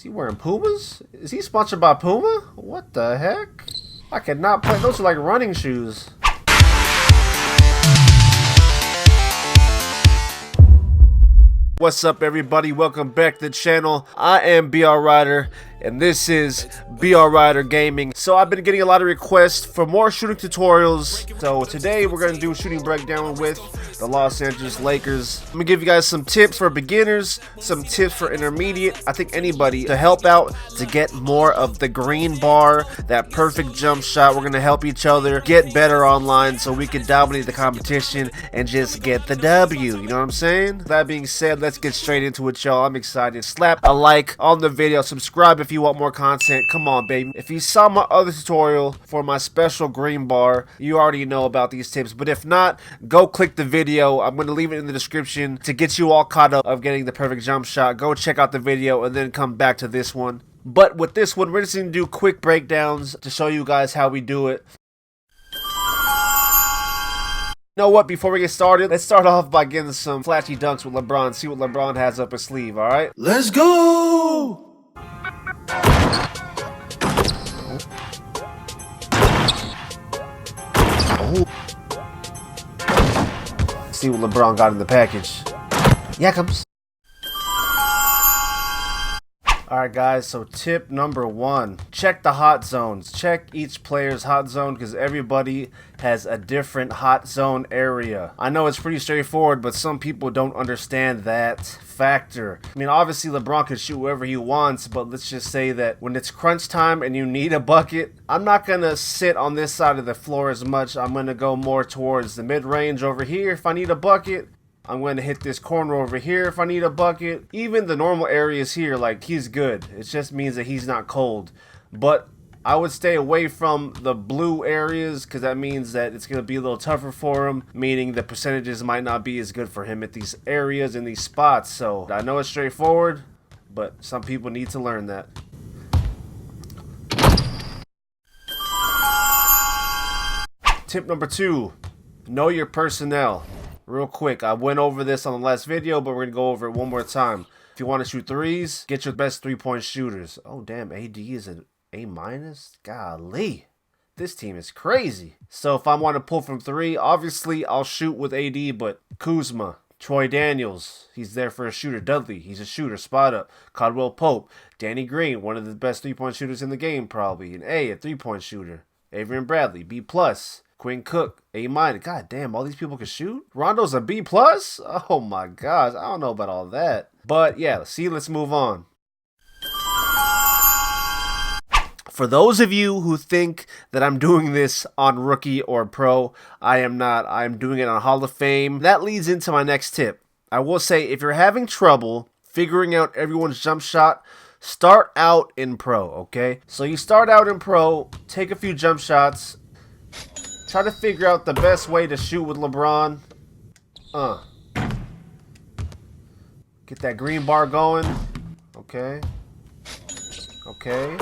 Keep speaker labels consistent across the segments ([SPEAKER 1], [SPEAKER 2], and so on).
[SPEAKER 1] Is he wearing Pumas? Is he sponsored by Puma? What the heck? I cannot play. Those are like running shoes. What's up, everybody? Welcome back to the channel. I am BR.Rider, and this is BR.Rider.Gaming. So I've been getting a lot of requests for more shooting tutorials. So today we're going to do a shooting breakdown with the Los Angeles Lakers. I'm going to give you guys some tips for beginners, some tips for intermediate, I think anybody, to help out to get more of the green bar, that perfect jump shot. We're going to help each other get better online so we can dominate the competition and just get the W. You know what I'm saying? That being said, let's get straight into it, y'all. I'm excited. Slap a like on the video. Subscribe if you want more content. Come on, baby. If you saw my other tutorial for my special green bar, you already know about these tips. But if not, go click the video. I'm going to leave it in the description to get you all caught up of getting the perfect jump shot. Go check out the video and then come back to this one. But with this one, we're just going to do quick breakdowns to show you guys how we do it. You know what, before we get started, let's start off by getting some flashy dunks with LeBron. See what LeBron has up his sleeve, alright?
[SPEAKER 2] Let's go!
[SPEAKER 1] See what LeBron got in the package. Yakums. Alright guys, so tip number 1. Check the hot zones. Check each player's hot zone because everybody has a different hot zone area. I know it's pretty straightforward, but some people don't understand that factor. I mean, obviously LeBron can shoot wherever he wants, but let's just say that when it's crunch time and you need a bucket, I'm not going to sit on this side of the floor as much. I'm going to go more towards the mid-range over here if I need a bucket. I'm going to hit this corner over here if I need a bucket. Even the normal areas here, like, he's good. It just means that he's not cold. But I would stay away from the blue areas because that means that it's going to be a little tougher for him, meaning the percentages might not be as good for him at these areas and these spots. So I know it's straightforward, but some people need to learn that. Tip number 2, know your personnel. Real quick, I went over this on the last video, but we're going to go over it one more time. If you want to shoot threes, get your best three-point shooters. Oh, damn, AD is an A-? Golly, this team is crazy. So if I want to pull from 3, obviously I'll shoot with AD, but Kuzma, Troy Daniels, he's there for a shooter. Dudley, he's a shooter, spot up. Caldwell Pope, Danny Green, one of the best three-point shooters in the game probably. An A, a three-point shooter. Avery Bradley, B+. Quinn Cook, A-. God damn, all these people can shoot? Rondo's a B+? Oh my gosh, I don't know about all that. But yeah, let's move on. For those of you who think that I'm doing this on rookie or pro, I am not. I'm doing it on Hall of Fame. That leads into my next tip. I will say, if you're having trouble figuring out everyone's jump shot, start out in pro, okay? So you start out in pro, take a few jump shots, try to figure out the best way to shoot with LeBron. Get that green bar going. Okay. Okay.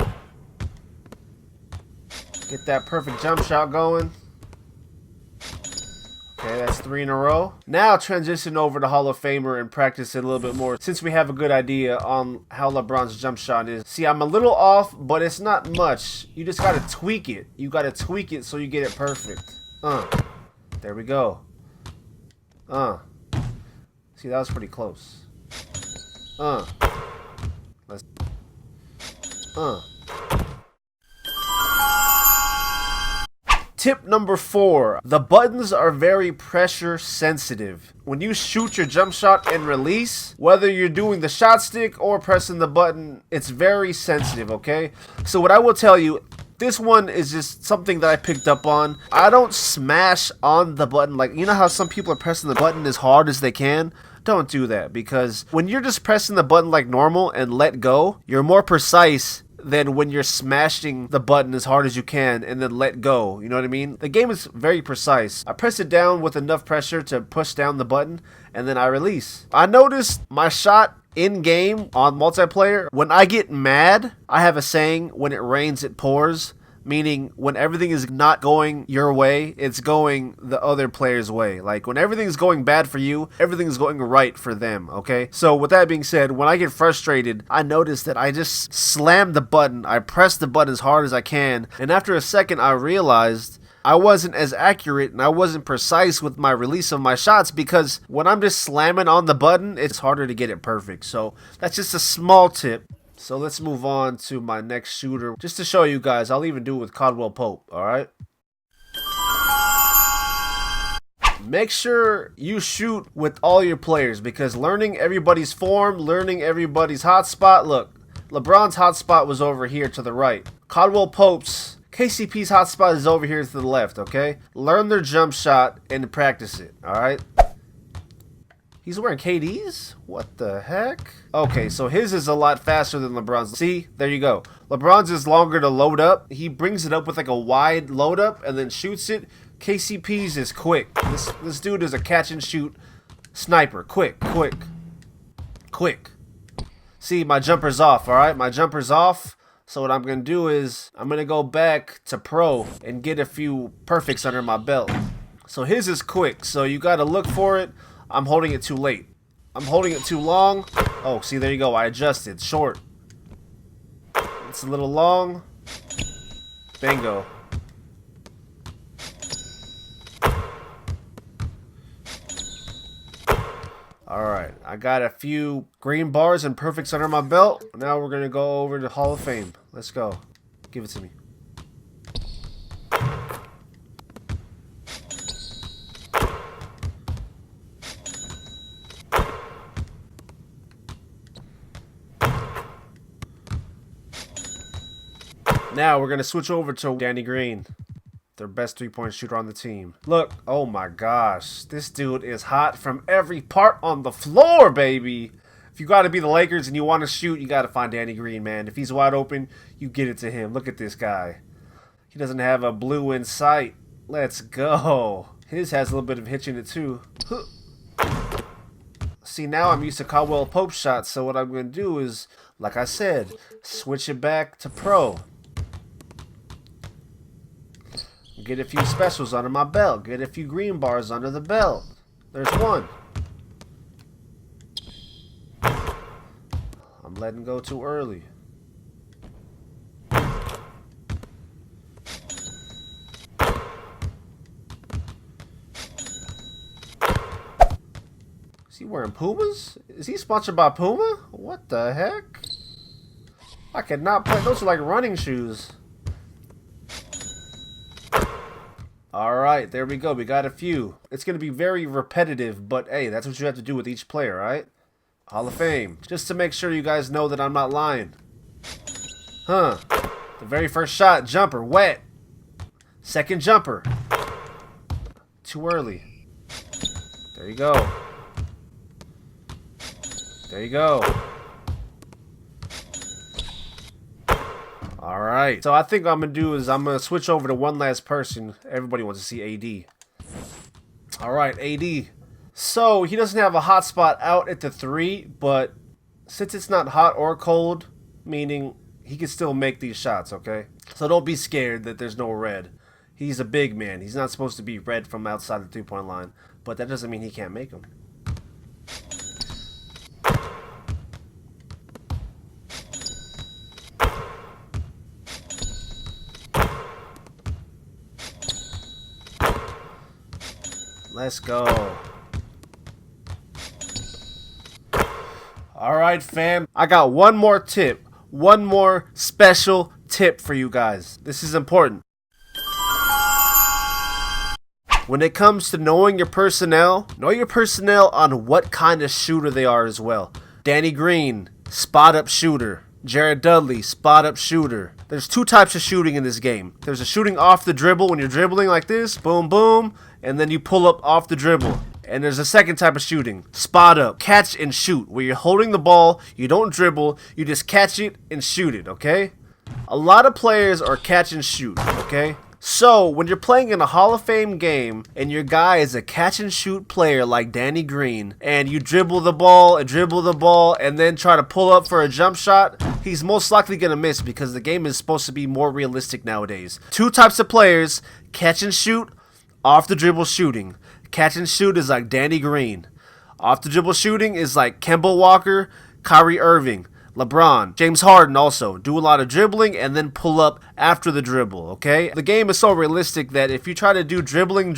[SPEAKER 1] Get that perfect jump shot going. Okay, that's 3 in a row. Now transition over to Hall of Famer and practice it a little bit more since we have a good idea on how LeBron's jump shot is. See, I'm a little off, but it's not much. You just gotta tweak it. You gotta tweak it so you get it perfect. There we go. See, that was pretty close. Let's. Tip number 4, the buttons are very pressure sensitive. When you shoot your jump shot and release, whether you're doing the shot stick or pressing the button, it's very sensitive, okay? So what I will tell you, this one is just something that I picked up on. I don't smash on the button. Like, you know how some people are pressing the button as hard as they can? Don't do that, because when you're just pressing the button like normal and let go, you're more precise than when you're smashing the button as hard as you can and then let go. You know what I mean? The game is very precise. I press it down with enough pressure to push down the button and then I release. I noticed my shot in game on multiplayer, when I get mad, I have a saying, when it rains it pours, meaning when everything is not going your way, it's going the other player's way. Like when everything's going bad for you, everything's going right for them, okay? So with that being said, when I get frustrated, I notice that I just slam the button, I press the button as hard as I can, and after a second I realized I wasn't as accurate and I wasn't precise with my release of my shots, because when I'm just slamming on the button, it's harder to get it perfect. So that's just a small tip. So let's move on to my next shooter. Just to show you guys, I'll even do it with Caldwell Pope, alright? Make sure you shoot with all your players, because learning everybody's form, learning everybody's hotspot. Look, LeBron's hotspot was over here to the right. Caldwell Pope's, KCP's hotspot is over here to the left, okay? Learn their jump shot and practice it, alright? He's wearing KD's? What the heck? Okay, so his is a lot faster than LeBron's. See? There you go. LeBron's is longer to load up. He brings it up with like a wide load up and then shoots it. KCP's is quick. This dude is a catch and shoot sniper. Quick. See, my jumper's off, alright? My jumper's off. So what I'm going to do is I'm going to go back to pro and get a few perfects under my belt. So his is quick, so you got to look for it. I'm holding it too late. I'm holding it too long. Oh, see, there you go. I adjusted. Short. It's a little long. Bingo. Alright, I got a few green bars and perfects under my belt. Now we're going to go over to Hall of Fame. Let's go. Give it to me. Now we're going to switch over to Danny Green, their best three-point shooter on the team. Look, oh my gosh, this dude is hot from every part on the floor, baby. If you got to be the Lakers and you want to shoot, you got to find Danny Green, man. If he's wide open, you get it to him. Look at this guy. He doesn't have a blue in sight. Let's go. His has a little bit of hitch in it too. See, now I'm used to Caldwell Pope shots, so what I'm going to do is, like I said, switch it back to pro. Get a few specials under my belt. Get a few green bars under the belt. There's one. I'm letting go too early. Is he wearing Pumas? Is he sponsored by Puma? What the heck? I could not play. Those are like running shoes. Alright, there we go. We got a few. It's going to be very repetitive, but hey, that's what you have to do with each player, right? Hall of Fame. Just to make sure you guys know that I'm not lying. Huh. The very first shot, jumper, wet. Second jumper. Too early. There you go. There you go. Alright, so I think what I'm going to do is I'm going to switch over to one last person. Everybody wants to see AD. Alright, AD. So, he doesn't have a hot spot out at the 3, but since it's not hot or cold, meaning he can still make these shots, okay? So don't be scared that there's no red. He's a big man. He's not supposed to be red from outside the three-point line, but that doesn't mean he can't make them. Let's go. Alright, fam. I got one more tip. One more special tip for you guys. This is important. When it comes to knowing your personnel, know your personnel on what kind of shooter they are as well. Danny Green, spot-up shooter. Jared Dudley, spot-up shooter. There's two types of shooting in this game. There's a shooting off the dribble when you're dribbling like this, boom, boom, and then you pull up off the dribble. And there's a second type of shooting, spot-up, catch and shoot, where you're holding the ball, you don't dribble, you just catch it and shoot it, okay? A lot of players are catch and shoot, okay? So, when you're playing in a Hall of Fame game, and your guy is a catch-and-shoot player like Danny Green, and you dribble the ball, and then try to pull up for a jump shot, he's most likely gonna miss because the game is supposed to be more realistic nowadays. Two types of players: catch and shoot, off the dribble shooting. Catch and shoot is like Danny Green. Off the dribble shooting is like Kemba Walker, Kyrie Irving, LeBron, James Harden. Also do a lot of dribbling and then pull up after the dribble. Okay, the game is so realistic that if you try to do dribbling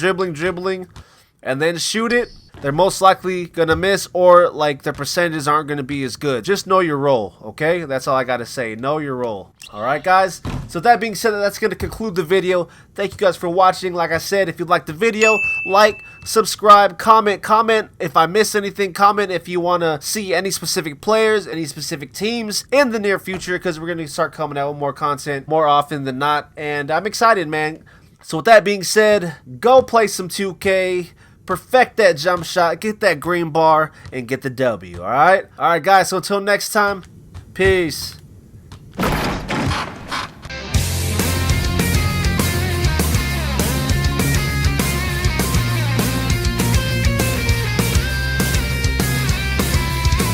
[SPEAKER 1] and then shoot it, they're most likely gonna miss, or like the percentages aren't gonna be as good. Just know your role, okay? That's all I gotta say. Know your role. Alright guys, so that being said, that's gonna conclude the video. Thank you guys for watching. Like I said, if you liked the video, like, subscribe, comment if I missed anything, comment if you wanna see any specific players, any specific teams in the near future, because we're gonna start coming out with more content more often than not, and I'm excited, man. So with that being said, go play some 2K, perfect that jump shot, get that green bar, and get the W, alright? Alright guys, so until next time, peace.